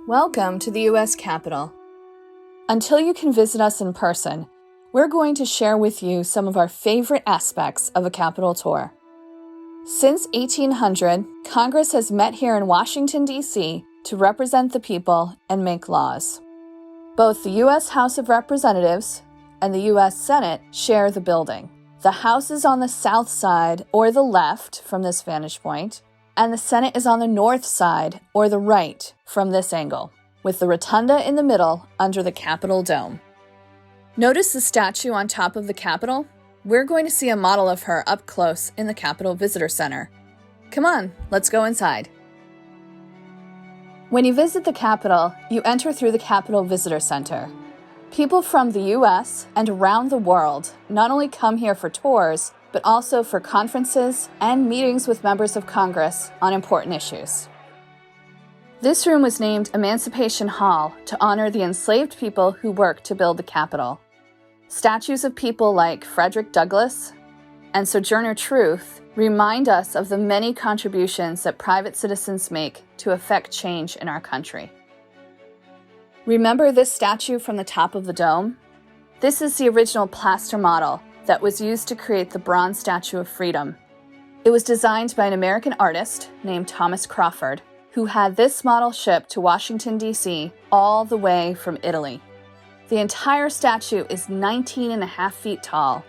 Welcome to the U.S. Capitol. Until you can visit us in person, we're going to share with you some of our favorite aspects of a Capitol tour. Since 1800, Congress has met here in Washington, D.C. to represent the people and make laws. Both the U.S. House of Representatives and the U.S. Senate share the building. The House is on the south side, or the left, from this vantage point, and the Senate is on the north side, or the right, from this angle, with the rotunda in the middle under the Capitol dome. Notice the statue on top of the Capitol? We're going to see a model of her up close in the Capitol Visitor Center. Come on, let's go inside. When you visit the Capitol, you enter through the Capitol Visitor Center. People from the U.S. and around the world not only come here for tours, but also for conferences and meetings with members of Congress on important issues. This room was named Emancipation Hall to honor the enslaved people who worked to build the Capitol. Statues of people like Frederick Douglass and Sojourner Truth remind us of the many contributions that private citizens make to effect change in our country. Remember this statue from the top of the dome? This is the original plaster model that was used to create the bronze Statue of Freedom. It was designed by an American artist named Thomas Crawford, who had this model shipped to Washington, D.C. all the way from Italy. The entire statue is 19.5 feet tall.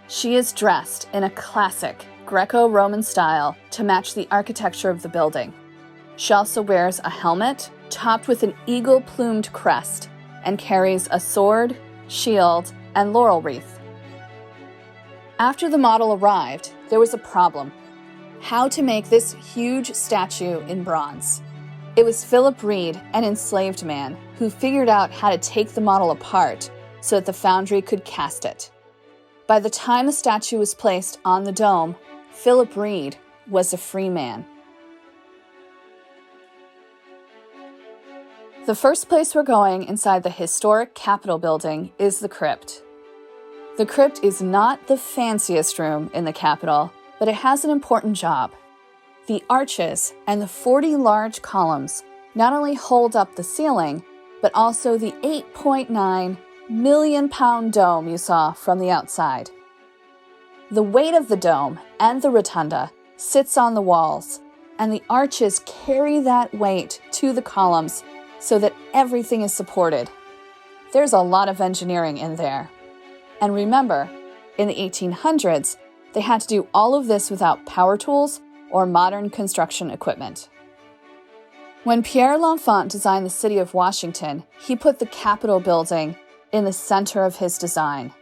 She is dressed in a classic Greco-Roman style to match the architecture of the building. She also wears a helmet topped with an eagle-plumed crest and carries a sword, shield, and laurel wreath. After the model arrived, there was a problem: how to make this huge statue in bronze. It was Philip Reed, an enslaved man, who figured out how to take the model apart so that the foundry could cast it. By the time the statue was placed on the dome, Philip Reed was a free man. The first place we're going inside the historic Capitol building is the crypt. The crypt is not the fanciest room in the Capitol, but it has an important job. The arches and the 40 large columns not only hold up the ceiling, but also the 8.9 million pound dome you saw from the outside. The weight of the dome and the rotunda sits on the walls, and the arches carry that weight to the columns so that everything is supported. There's a lot of engineering in there. And remember, in the 1800s, they had to do all of this without power tools or modern construction equipment. When Pierre L'Enfant designed the city of Washington, he put the Capitol building in the center of his design.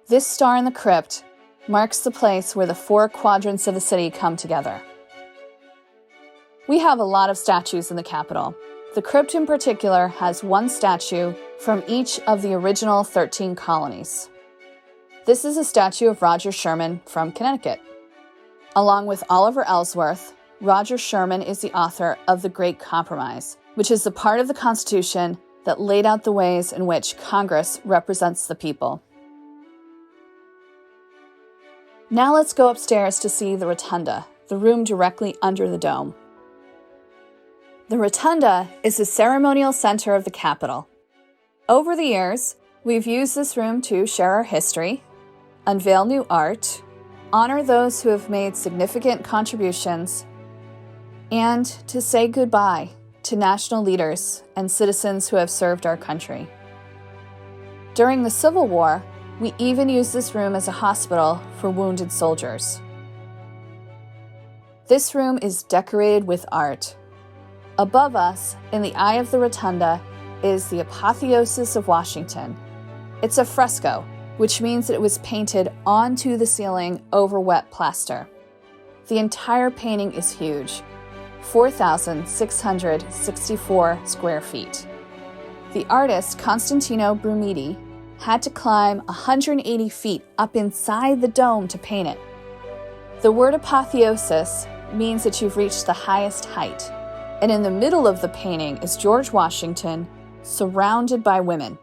This star in the crypt marks the place where the 4 quadrants of the city come together. We have a lot of statues in the Capitol. The crypt in particular has one statue from each of the original 13 colonies. This is a statue of Roger Sherman from Connecticut. Along with Oliver Ellsworth, Roger Sherman is the author of The Great Compromise, which is the part of the Constitution that laid out the ways in which Congress represents the people. Now let's go upstairs to see the rotunda, the room directly under the dome. The rotunda is the ceremonial center of the Capitol. Over the years, we've used this room to share our history, unveil new art, honor those who have made significant contributions, and to say goodbye to national leaders and citizens who have served our country. During the Civil War, we even used this room as a hospital for wounded soldiers. This room is decorated with art. Above us, in the eye of the rotunda, is the Apotheosis of Washington. It's a fresco, which means that it was painted onto the ceiling over wet plaster. The entire painting is huge, 4,664 square feet. The artist, Constantino Brumidi, had to climb 180 feet up inside the dome to paint it. The word apotheosis means that you've reached the highest height, and in the middle of the painting is George Washington surrounded by women,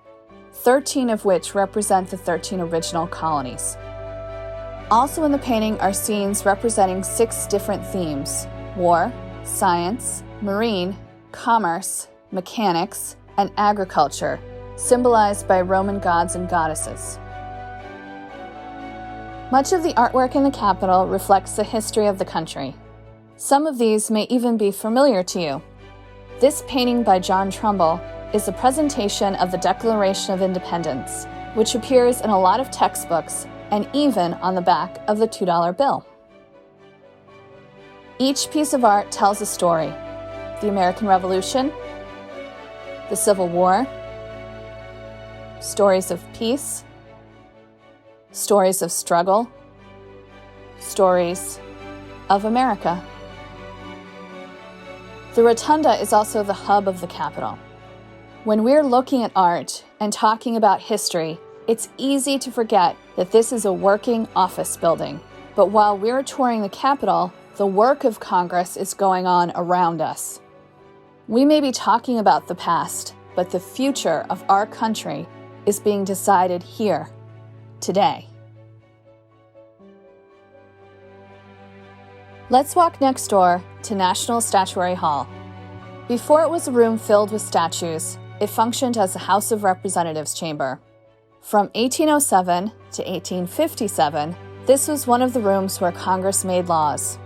13 of which represent the 13 original colonies. Also in the painting are scenes representing 6 different themes: war, science, marine, commerce, mechanics, and agriculture, symbolized by Roman gods and goddesses. Much of the artwork in the Capitol reflects the history of the country. Some of these may even be familiar to you. This painting by John Trumbull is a presentation of the Declaration of Independence, which appears in a lot of textbooks and even on the back of the $2 bill. Each piece of art tells a story: the American Revolution, the Civil War, stories of peace, stories of struggle, stories of America. The Rotunda is also the hub of the Capitol. When we're looking at art and talking about history, it's easy to forget that this is a working office building. But while we're touring the Capitol, the work of Congress is going on around us. We may be talking about the past, but the future of our country is being decided here, today. Let's walk next door to National Statuary Hall. Before it was a room filled with statues, it functioned as a House of Representatives chamber. From 1807 to 1857, this was one of the rooms where Congress made laws.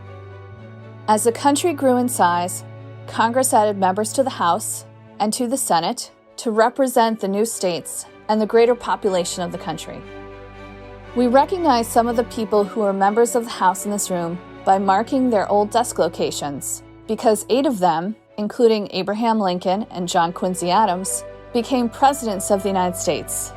As the country grew in size, Congress added members to the House and to the Senate to represent the new states and the greater population of the country. We recognize some of the people who are members of the House in this room by marking their old desk locations, because 8 of them, including Abraham Lincoln and John Quincy Adams, became presidents of the United States.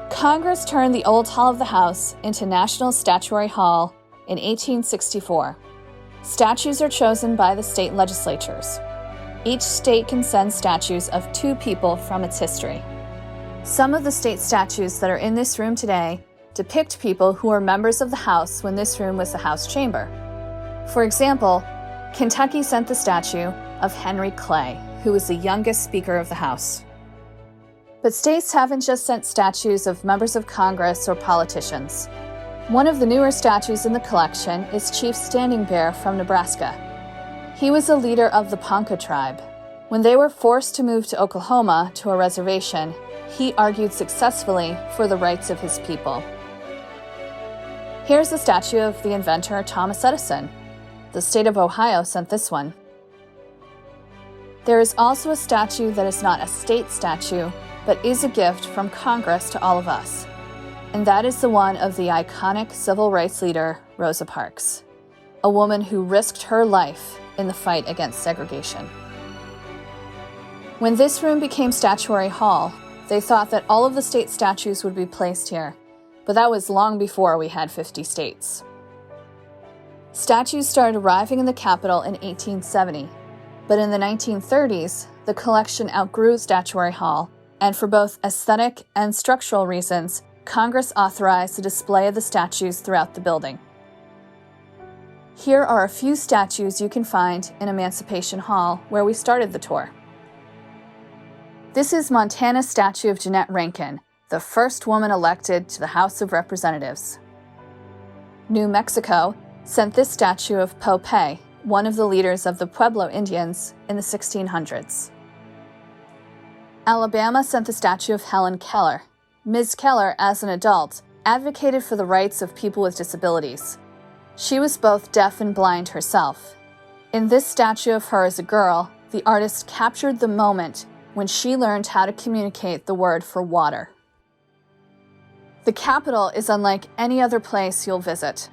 Congress turned the old Hall of the House into National Statuary Hall in 1864. Statues are chosen by the state legislatures. Each state can send statues of 2 people from its history. Some of the state statues that are in this room today depict people who were members of the House when this room was the House chamber. For example, Kentucky sent the statue of Henry Clay, who was the youngest Speaker of the House. But states haven't just sent statues of members of Congress or politicians. One of the newer statues in the collection is Chief Standing Bear from Nebraska. He was a leader of the Ponca tribe. When they were forced to move to Oklahoma to a reservation, he argued successfully for the rights of his people. Here's a statue of the inventor Thomas Edison. The state of Ohio sent this one. There is also a statue that is not a state statue, but is a gift from Congress to all of us. And that is the one of the iconic civil rights leader, Rosa Parks, a woman who risked her life in the fight against segregation. When this room became Statuary Hall, they thought that all of the state statues would be placed here, but that was long before we had 50 states. Statues started arriving in the Capitol in 1870, but in the 1930s, the collection outgrew Statuary Hall, and for both aesthetic and structural reasons, Congress authorized the display of the statues throughout the building. Here are a few statues you can find in Emancipation Hall, where we started the tour. This is Montana's statue of Jeannette Rankin, the first woman elected to the House of Representatives. New Mexico sent this statue of Pope, one of the leaders of the Pueblo Indians in the 1600s. Alabama sent the statue of Helen Keller. Ms. Keller, as an adult, advocated for the rights of people with disabilities. She was both deaf and blind herself. In this statue of her as a girl, the artist captured the moment when she learned how to communicate the word for water. The Capitol is unlike any other place you'll visit.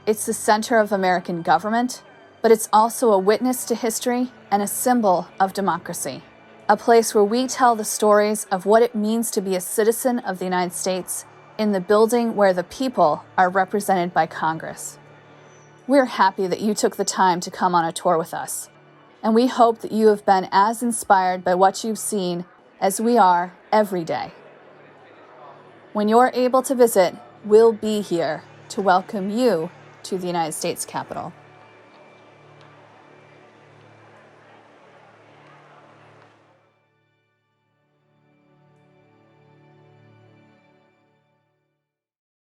It's the center of American government, but it's also a witness to history and a symbol of democracy. A place where we tell the stories of what it means to be a citizen of the United States in the building where the people are represented by Congress. We're happy that you took the time to come on a tour with us, and we hope that you have been as inspired by what you've seen as we are every day. When you're able to visit, we'll be here to welcome you to the United States Capitol.